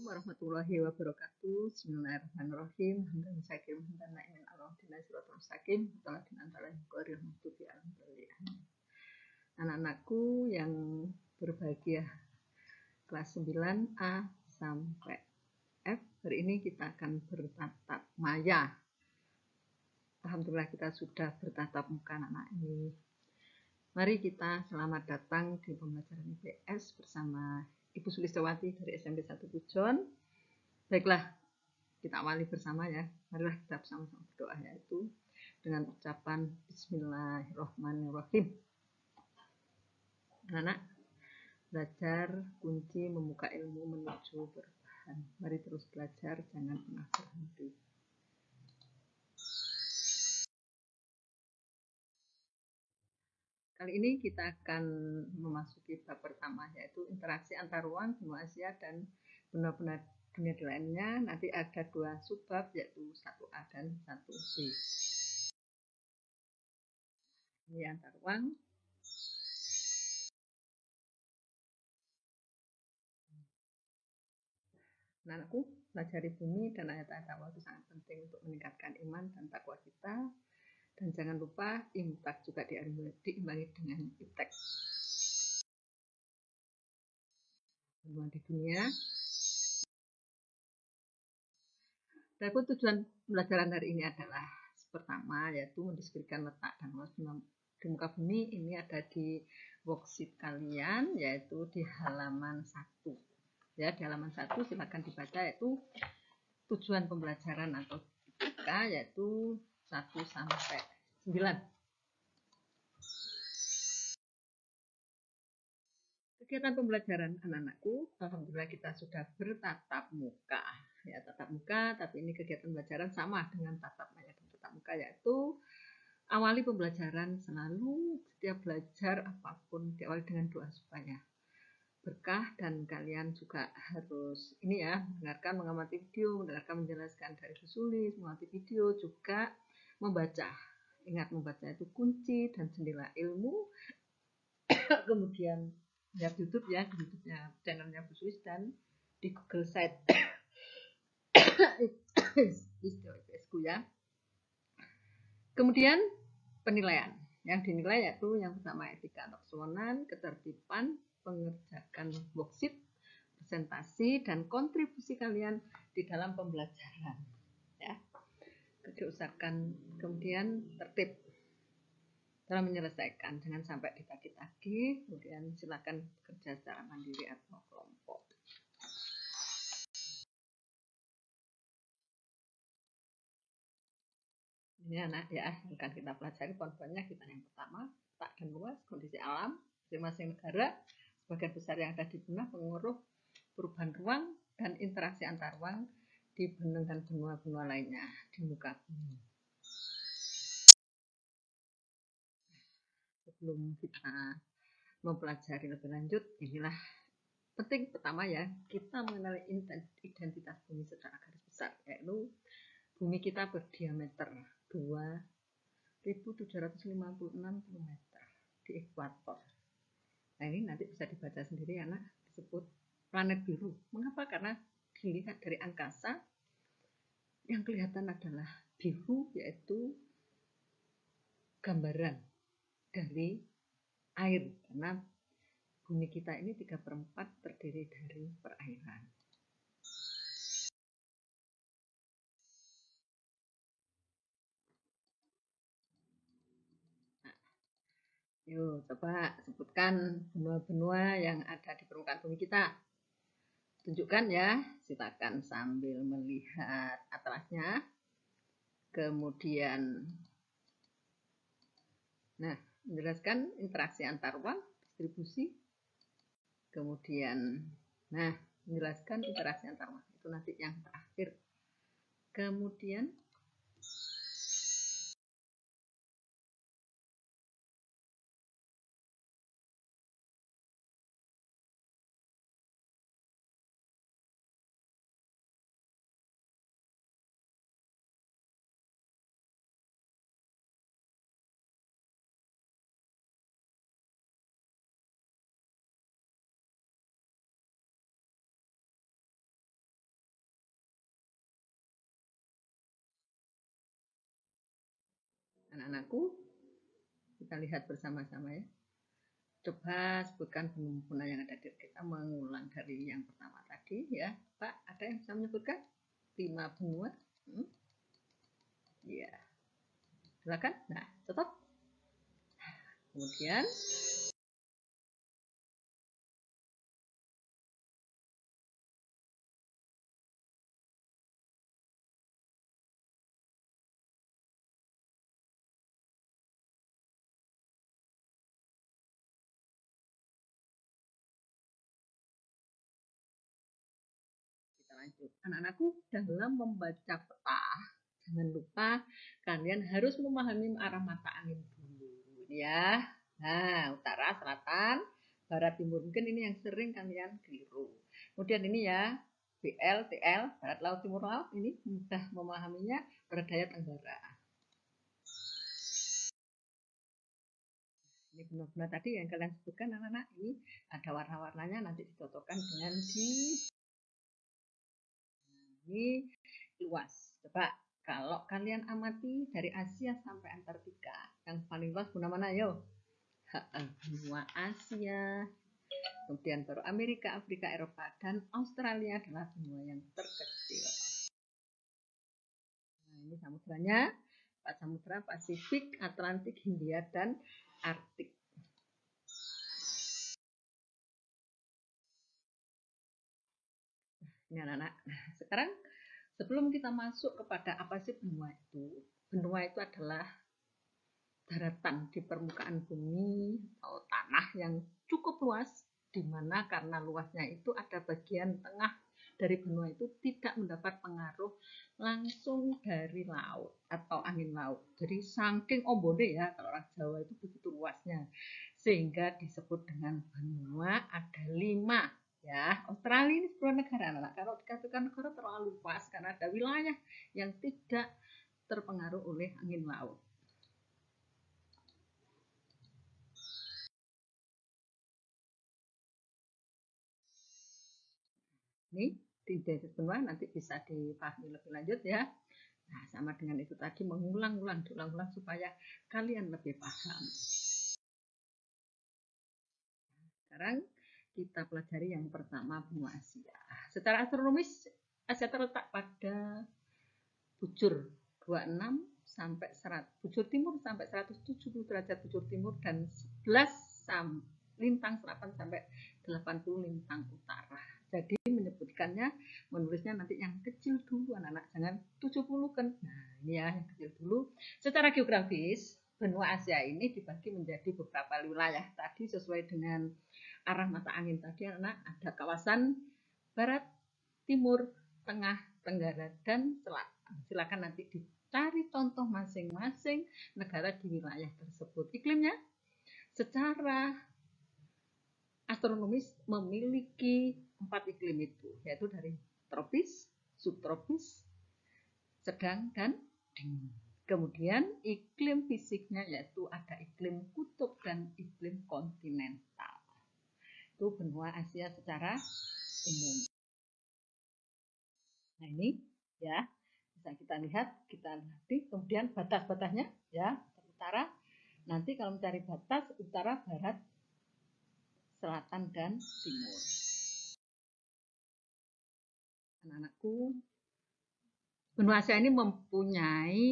warahmatullahi wabarakatuh. Bismillahirrahmanirrahim. Hamdan syakirin hamdan na'imin Allahumma sholli mustaqim salatin antara qori mahdubi alhamdulillah. Anak-anakku yang berbahagia kelas 9A sampai F, hari ini kita akan bertatap maya. Alhamdulillah kita sudah bertatap muka anak-anak ini. Mari kita selamat datang di pembelajaran IPS bersama Ibu Sulistawati dari SMP 1 Pujon. Baiklah, kita awali bersama ya. Marilah kita bersama-sama berdoa, yaitu dengan ucapan Bismillahirrahmanirrahim. Anak-anak, belajar kunci membuka ilmu menuju bertahan. Mari terus belajar, jangan pernah berhenti. Kali ini kita akan memasuki bab pertama, yaitu interaksi antar ruang, benua Asia, dan benua-benua dunia lainnya. Nanti ada 2 subbab, yaitu 1A dan 1B. Ini antar ruang. Anak-anakku, pelajari bumi dan ayat-ayat awal itu sangat penting untuk meningkatkan iman dan takwa kita. Dan jangan lupa infak juga diimbangi dengan iptek. Benua di dunia. Dan tujuan pembelajaran hari ini adalah pertama, yaitu mendeskripsikan letak dan luas di muka bumi. Ini ada di worksheet kalian, yaitu di halaman 1. Ya, di halaman 1 silakan dibaca, yaitu tujuan pembelajaran atau IPK, yaitu 1 sampai 9. Kegiatan pembelajaran anak-anakku, alhamdulillah kita sudah bertatap muka. Ya, tatap muka, tapi ini kegiatan pembelajaran sama dengan tatap maya dan tatap muka, yaitu awali pembelajaran selalu setiap belajar apapun diawali dengan doa supaya berkah, dan kalian juga harus ini ya, mendengarkan, mengamati video, mendengarkan menjelaskan dari tertulis, mengamati video, juga membaca. Ingat, membaca itu kunci dan jendela ilmu. Kemudian lihat YouTube ya, di YouTube-nya channelnya Bu Sulis, dan di Google Site IPS-ku ya. Kemudian penilaian. Yang dinilai yaitu yang pertama etika atau kesopanan, ketertiban, pengerjakan worksheet, presentasi, dan kontribusi kalian di dalam pembelajaran. Ya, diusahakan kemudian tertib dalam menyelesaikan, jangan sampai ditagih-tagih. Kemudian silakan bekerja secara mandiri atau kelompok. Ini anak ya, akan kita pelajari poin-poinnya. Kita yang pertama, letak dan luas, kondisi alam masing-masing negara, sebagian besar yang ada di benua, pengaruh perubahan ruang, dan interaksi antar ruang di benua dan benua-benua lainnya di muka bumi. Sebelum kita mempelajari lebih lanjut, inilah penting pertama ya, kita mengenali identitas bumi secara garis besar, yaitu bumi kita berdiameter 2.756 km di ekuator. Nah, ini nanti bisa dibaca sendiri ya, disebut planet biru. Mengapa? Karena dilihat dari angkasa yang kelihatan adalah biru, yaitu gambaran dari air, karena bumi kita ini 3/4 terdiri dari perairan. Yuk, coba sebutkan benua-benua yang ada di permukaan bumi kita. Tunjukkan ya, silakan sambil melihat atlasnya. Kemudian, menjelaskan interaksi antar ruang, distribusi. Kemudian, menjelaskan interaksi antar ruang. Itu nanti yang terakhir. Kemudian, Anak-anakku, kita lihat bersama-sama ya. Coba sebutkan benua yang ada di kita, mengulang dari yang pertama tadi ya. Pak, ada yang bisa menyebutkan 5 benua? Ya, silakan. Nah, stop. Kemudian kita lanjut. Anak-anakku, dalam membaca peta, jangan lupa kalian harus memahami arah mata angin dulu ya. Nah, utara, selatan, barat, timur. Mungkin ini yang sering kalian keliru. Kemudian ini ya, BL, TL, barat laut, timur laut. Ini mudah memahaminya, barat daya, tenggara. Ini benar-benar tadi yang kalian sebutkan anak-anak, ini ada warna-warnanya, nanti dicocokkan dengan ini luas. Coba kalau kalian amati dari Asia sampai Antartika, yang paling luas benua mana? Yo, benua Asia. Kemudian baru Amerika, Afrika, Eropa, dan Australia adalah benua yang terkecil. Nah, ini samudranya, 4 samudra, Pasifik, Atlantik, Hindia, dan Arktik. Ini anak-anak. Sekarang sebelum kita masuk kepada apa sih benua itu adalah daratan di permukaan bumi atau tanah yang cukup luas, di mana karena luasnya itu ada bagian tengah dari benua itu tidak mendapat pengaruh langsung dari laut atau angin laut. Jadi saking ombone ya, kalau orang Jawa itu begitu luasnya, sehingga disebut dengan benua ada 5 ya. Australia ini 10 negara. Nah, kalau dikatakan negara terlalu luas karena ada wilayah yang tidak terpengaruh oleh angin laut. Ini di benua nanti bisa dipahami lebih lanjut ya. Nah, sama dengan itu tadi, mengulang-ulang, diulang-ulang supaya kalian lebih paham. Sekarang kita pelajari yang pertama, benua Asia. Secara astronomis, Asia terletak pada bujur 26 sampai 100, bujur timur sampai 170 derajat bujur timur, dan 11 lintang selatan sampai 80 lintang utara. Jadi menyebutkannya, menulisnya nanti yang kecil dulu anak-anak, jangan 70 kan. Nah, ini ya yang kecil dulu. Secara geografis, benua Asia ini dibagi menjadi beberapa wilayah tadi sesuai dengan arah mata angin tadi anak, ada kawasan barat, timur, tengah, tenggara, dan selatan. Silakan nanti dicari contoh masing-masing negara di wilayah tersebut. Iklimnya secara astronomis memiliki 4 iklim itu, yaitu dari tropis, subtropis, sedang, dan dingin. Kemudian iklim fisiknya yaitu ada iklim kutub dan iklim kontinental. Itu benua Asia secara umum. Nah, ini ya bisa kita lihat, kemudian batas-batasnya ya, utara. Nanti kalau mencari batas, utara, barat, selatan, dan timur. Anak-anakku, benua Asia ini mempunyai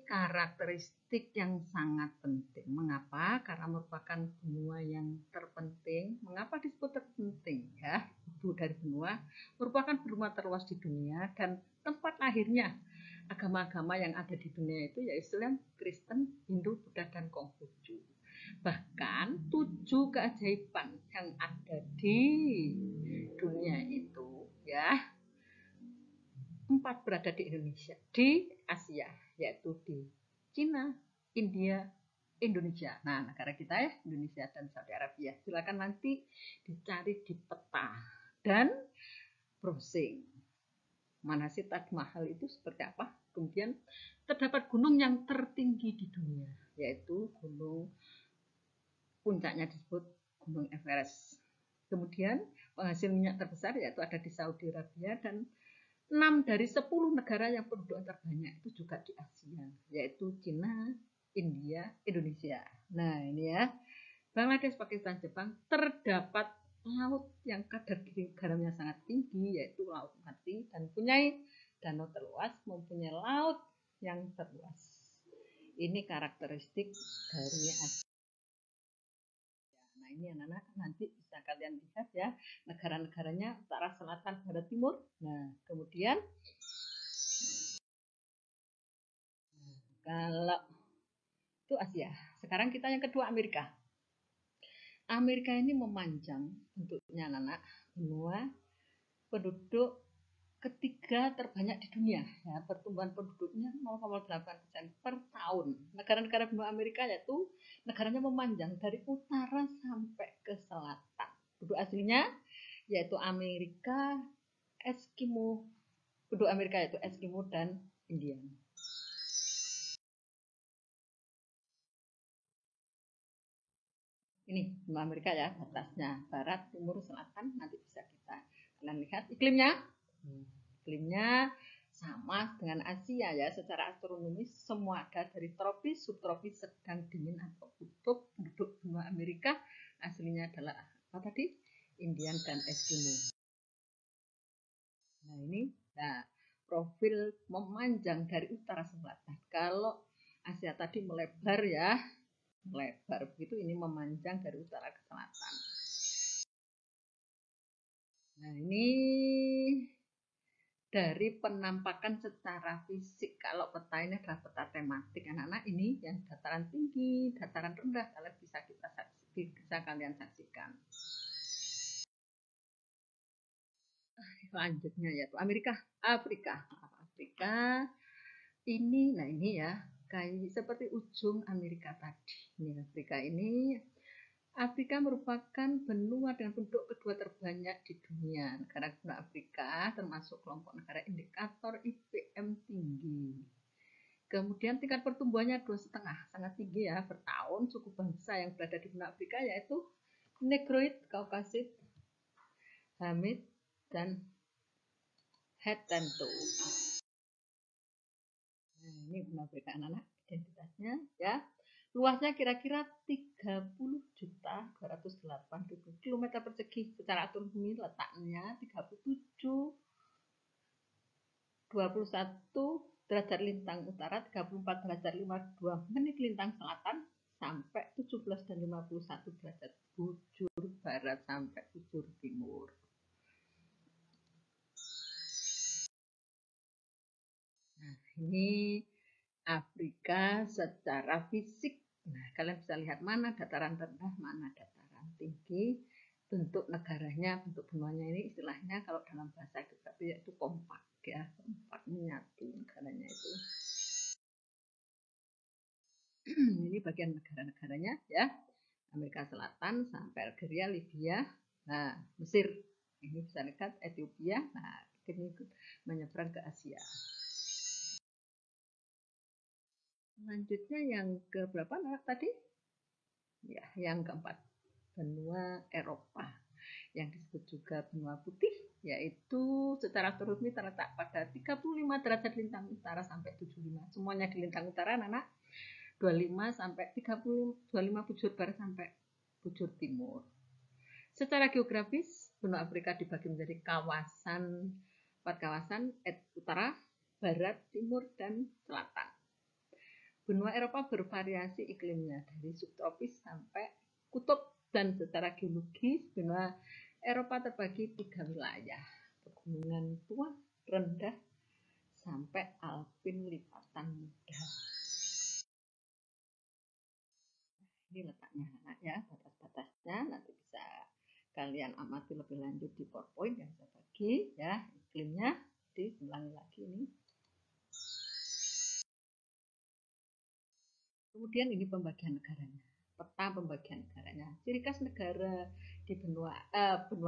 karakteristik yang sangat penting. Mengapa? Karena merupakan benua yang terpenting. Mengapa disebut terpenting? Ya, ibu dari benua, merupakan benua terluas di dunia dan tempat lahirnya agama-agama yang ada di dunia itu, yaitu Islam, Kristen, Hindu, Buddha, dan Konghucu. Bahkan 7 keajaiban yang ada di dunia itu ya, 4 berada di Indonesia, di Asia, yaitu di Cina, India, Indonesia. Nah, negara kita ya, Indonesia dan Saudi Arabia. Silakan nanti dicari di peta dan browsing. Mana sih Taj Mahal itu seperti apa? Kemudian terdapat gunung yang tertinggi di dunia, yaitu gunung, puncaknya disebut Gunung Everest. Kemudian penghasil minyak terbesar yaitu ada di Saudi Arabia, dan 6 dari 10 negara yang penduduk terbanyak itu juga di Asia, yaitu Cina, India, Indonesia. Nah ini ya, Bangladesh, Pakistan, Jepang terdapat laut yang kadar garamnya sangat tinggi, yaitu Laut Mati, dan mempunyai danau terluas, mempunyai laut yang terluas. Ini karakteristik dari Asia. Nah ini anak-anak nanti bisa kalian lihat ya, negara-negaranya utara, selatan, barat, timur. Nah kemudian kalau itu Asia. Sekarang kita yang kedua, Amerika. Amerika ini memanjang bentuknya anak-anak, benua penduduk ketiga terbanyak di dunia. Ya, pertumbuhan penduduknya 0,8% per tahun. Negara-negara benua Amerika yaitu negaranya memanjang dari utara sampai ke selatan. Penduduk aslinya yaitu Amerika, Eskimo, penduduk Amerika yaitu Eskimo dan Indian. Ini benua Amerika ya, batasnya barat, timur, selatan. Nanti bisa kita kalian lihat iklimnya. Iklimnya sama dengan Asia ya, secara astronomis semua ada dari tropis, subtropis, sedang dingin atau kutub. Penduduk benua Amerika aslinya adalah apa tadi? Indian dan Eskimo. Nah ini, nah profil memanjang dari utara ke selatan. Kalau Asia tadi melebar ya, melebar begitu, ini memanjang dari utara ke selatan. Nah ini dari penampakan secara fisik. Kalau peta ini adalah peta tematik anak-anak, ini yang dataran tinggi, dataran rendah, kalian bisa kalian saksikan. Selanjutnya yaitu Afrika ini, nah ini ya kayak seperti ujung Amerika tadi. Ini Afrika merupakan benua dengan penduduk kedua terbanyak di dunia. Negara Afrika termasuk kelompok negara indikator IPM tinggi. Kemudian tingkat pertumbuhannya 2,5, sangat tinggi ya per tahun. Suku bangsa yang berada di benua Afrika yaitu Negroid, Kaukasid, Hamid, dan Hetento. Nah, ini benua Afrika anak-anak identitasnya ya. Luasnya kira-kira 30.208.000 km persegi. Secara astronomi letaknya 37 21 derajat lintang utara, 34 derajat 52 menit lintang selatan, sampai 17 dan 51 derajat bujur barat sampai bujur timur. Nah, ini Afrika secara fisik. Nah, kalian bisa lihat mana dataran rendah, mana dataran tinggi. Bentuk negaranya, bentuk benuanya ini istilahnya kalau dalam bahasa geografi yaitu kompak ya, kompak menyatu negaranya itu. Ini bagian negara-negaranya ya. Amerika Selatan sampai Algeria, Libya, nah Mesir. Ini bisa dekat Ethiopia. Nah, ini menyeberang ke Asia. Selanjutnya yang ke berapa tadi? Ya, yang keempat, benua Eropa yang disebut juga benua putih, yaitu secara astronomi terletak pada 35 derajat lintang utara sampai 75. Semuanya di lintang utara anak-anak. 25 sampai 30, 25 bujur barat sampai bujur timur. Secara geografis, benua Afrika dibagi menjadi kawasan, 4 kawasan, utara, barat, timur, dan selatan. Benua Eropa bervariasi iklimnya dari subtropis sampai kutub, dan secara geologis benua Eropa terbagi 3 wilayah, pegunungan tua, rendah, sampai alpin lipatan muda. Ini letaknya ya, batas-batasnya nanti bisa kalian amati lebih lanjut di PowerPoint yang saya bagi ya. Iklimnya diulangi lagi ini. Kemudian ini pembagian negaranya, peta pembagian negaranya. Ciri khas negara di benua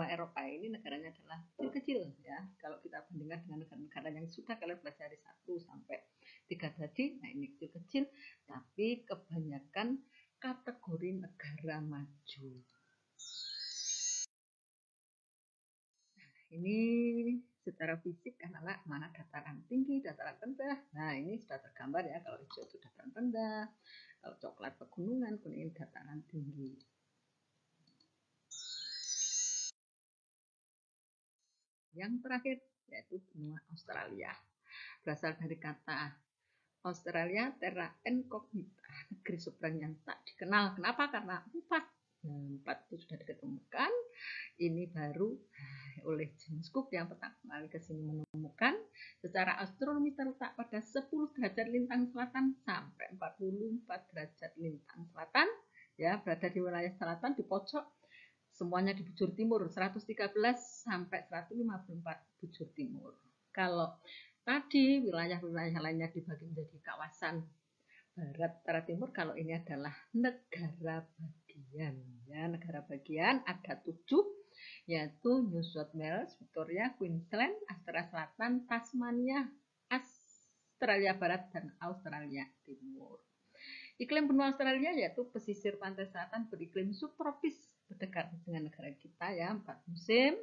Eropa ini, negaranya adalah kecil-kecil ya. Kalau kita bandingkan dengan negara-negara yang sudah kalian pelajari 1 sampai 3 tadi, nah ini kecil-kecil, tapi kebanyakan kategori negara maju. Nah, ini secara fisik anak-anak mana dataran tinggi, dataran rendah. Nah, ini sudah tergambar ya, kalau hijau itu dataran rendah, kalau coklat pegunungan, kuning dataran tinggi. Yang terakhir yaitu benua Australia. Berasal dari kata Australia terra incognita, negeri seberang yang tak dikenal. Kenapa? Karena empat itu sudah diketemukan. Ini baru oleh James Cook yang pertama kali ke sini menemukan. Secara astronomi terletak pada 10 derajat lintang selatan sampai 44 derajat lintang selatan, ya, berada di wilayah selatan di pojok, semuanya di bujur timur, 113 sampai 154 bujur timur. Kalau tadi wilayah-wilayah lainnya dibagi menjadi kawasan barat, utara, timur, kalau ini adalah negara bagian. Ya, negara bagian ada 7, yaitu New South Wales, Victoria, Queensland, Australia Selatan, Tasmania, Australia Barat, dan Australia Timur. Iklim benua Australia yaitu pesisir pantai selatan beriklim subtropis, berdekatan dengan negara kita ya, 4 musim.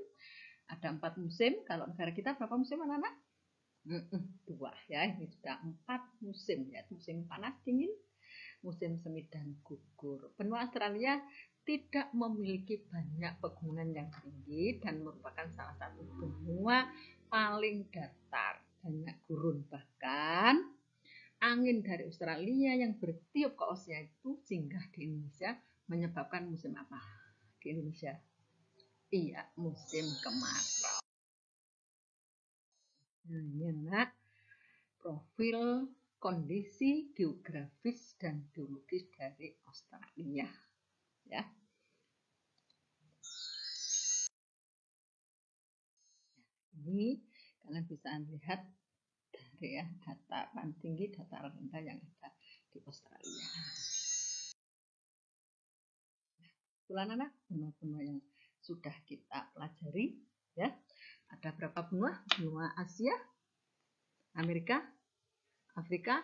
Ada 4 musim. Kalau negara kita berapa musim anak-anak? 2 ya, ini sudah 4 musim, yaitu musim panas dingin, musim semi dan gugur. Benua Australia tidak memiliki banyak pegunungan yang tinggi dan merupakan salah satu benua paling datar, banyak gurun. Bahkan angin dari Australia yang bertiup ke Australia itu singgah di Indonesia, menyebabkan musim apa di Indonesia? Iya, musim kemarau. Nah, ini anak profil kondisi geografis dan geologis dari Australia, ya. Ini kalian bisa lihat dari ya, dataran tinggi, dataran rendah yang ada di Australia. Itulah anak benua-benua yang sudah kita pelajari, ya. Ada berapa benua? Benua Asia, Amerika, Afrika,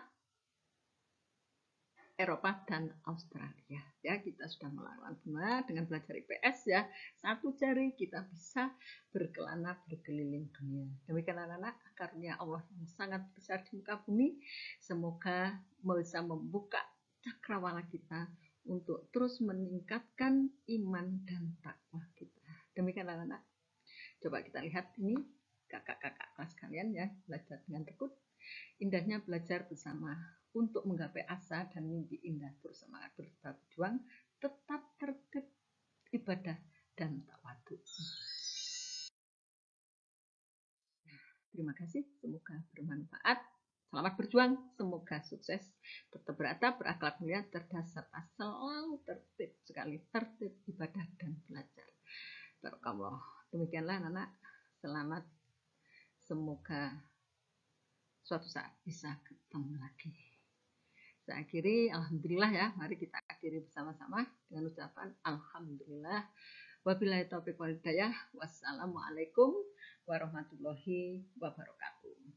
Eropa, dan Australia. Ya, kita sudah melakukan benua dengan belajar IPS ya. 1 jari kita bisa berkelana berkeliling dunia. Demikian anak-anak, karunia Allah yang sangat besar di muka bumi. Semoga bisa membuka cakrawala kita untuk terus meningkatkan iman dan takwa kita. Demikian anak-anak. Coba kita lihat ini kakak-kakak kelas kalian ya, belajar dengan tekun. Indahnya belajar bersama untuk menggapai asa dan mimpi indah, bersemangat berjuang, tetap tertib, ibadah, dan tawadu. Terima kasih, semoga bermanfaat. Selamat berjuang, semoga sukses, tetap beradab, berakhlak mulia, cerdas, serta selalu tertib sekali, tertib, ibadah, dan belajar. Barakallah. Demikianlah anak-anak, selamat. Semoga suatu saat bisa ketemu lagi. Saya akhiri, alhamdulillah ya. Mari kita akhiri bersama-sama dengan ucapan alhamdulillah. Wabillahi taufiq wal hidayah. Wassalamualaikum warahmatullahi wabarakatuh.